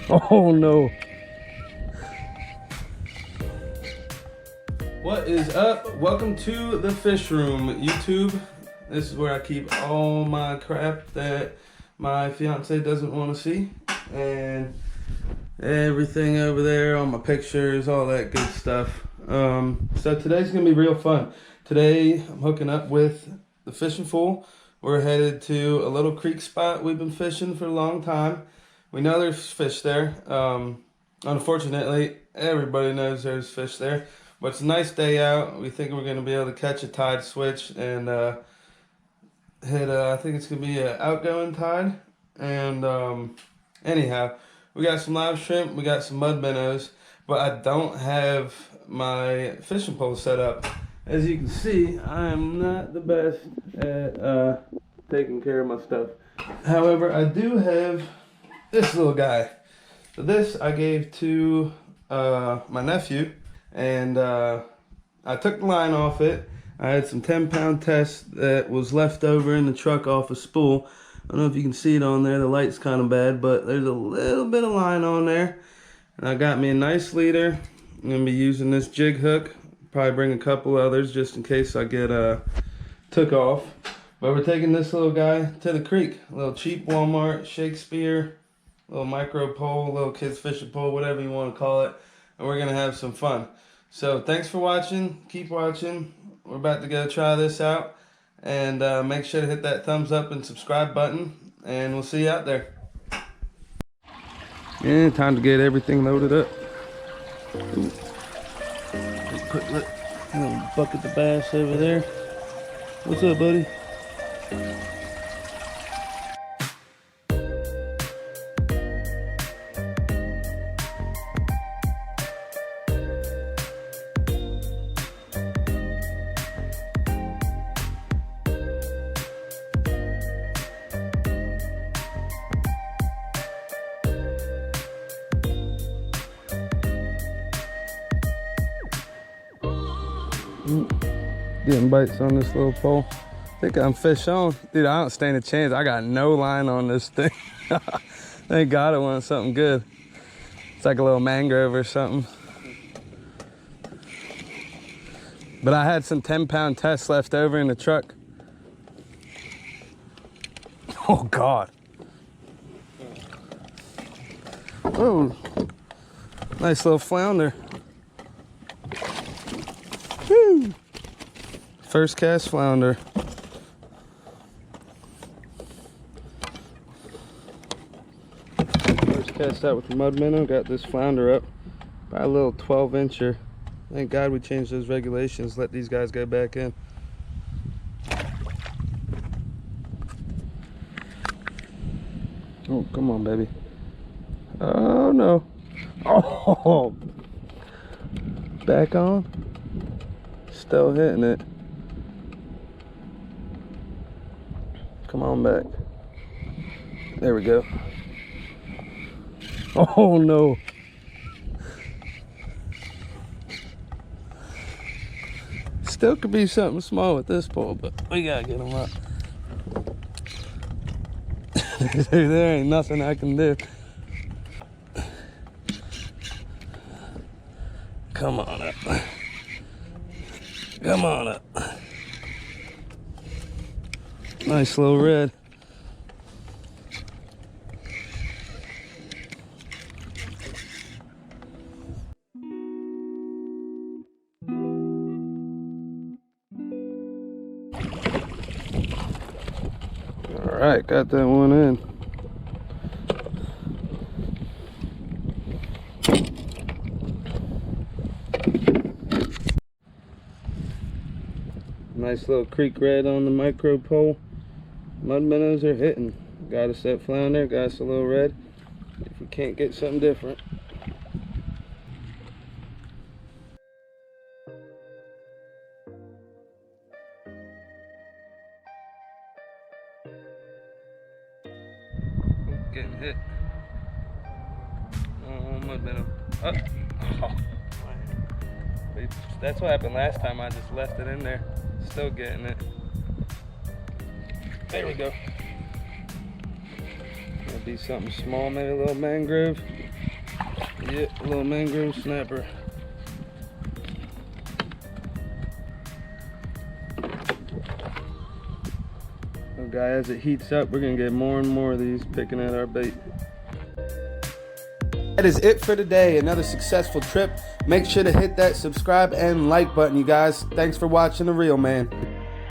Oh no. What is up? Welcome to the fish room, YouTube. This is where I keep all my crap that my fiance doesn't want to see. And everything over there, all my pictures, all that good stuff. So today's gonna be real fun. Today I'm hooking up with the fishing fool. We're headed to a little creek spot we've been fishing for a long time. We know there's fish there. Unfortunately, everybody knows there's fish there. But it's a nice day out. We think we're gonna be able to catch a tide switch and hit. I think it's gonna be an outgoing tide. And anyhow, we got some live shrimp. We got some mud minnows. But I don't have my fishing pole set up. As you can see, I am not the best at taking care of my stuff. However, I do have this little guy. So this I gave to my nephew, and I took the line off it. I had some 10-pound test that was left over in the truck off a spool. I don't know if you can see it on there. The light's kind of bad, but there's a little bit of line on there. And I got me a nice leader. I'm going to be using this jig hook. Probably bring a couple others just in case I get took off. But we're taking this little guy to the creek. A little cheap Walmart, Shakespeare, little micro pole, little kids fishing pole, whatever you want to call it. And we're going to have some fun. So thanks for watching. Keep watching. We're about to go try this out. And make sure to hit that thumbs up and subscribe button. And we'll see you out there. Yeah, time to get everything loaded up. Ooh. Put little bucket the bass over there. What's up, buddy? Getting bites on this little pole. I think I'm fish on. Dude, I don't stand a chance. I got no line on this thing. Thank God it wanted something good. It's like a little mangrove or something. But I had some 10-pound tests left over in the truck. Oh God. Oh, nice little flounder. Woo. First cast flounder. First cast out with the mud minnow. Got this flounder up by a little 12-incher. Thank God we changed those regulations. Let these guys go back in. Oh, come on, baby. Oh no. Oh, back on. Still hitting it. Come on back. There we go. Oh no. Still could be something small with this pole, but we gotta get them up. There ain't nothing I can do. Come on up. Come on up. Nice little red. All right, got that one in. Nice little creek red on the micro pole. Mud minnows are hitting. Got us that flounder, got us a little red. If we can't get something different. Getting hit. Oh, mud minnow. Oh. That's what happened last time. I just left it in there. Still getting it. There we go. That'd be something small, maybe a little mangrove. Yeah, a little mangrove snapper. Oh, guys, as it heats up, we're gonna get more and more of these picking at our bait. That is it for today. Another successful trip. Make sure to hit that subscribe and like button, you guys. Thanks for watching The Reel Man.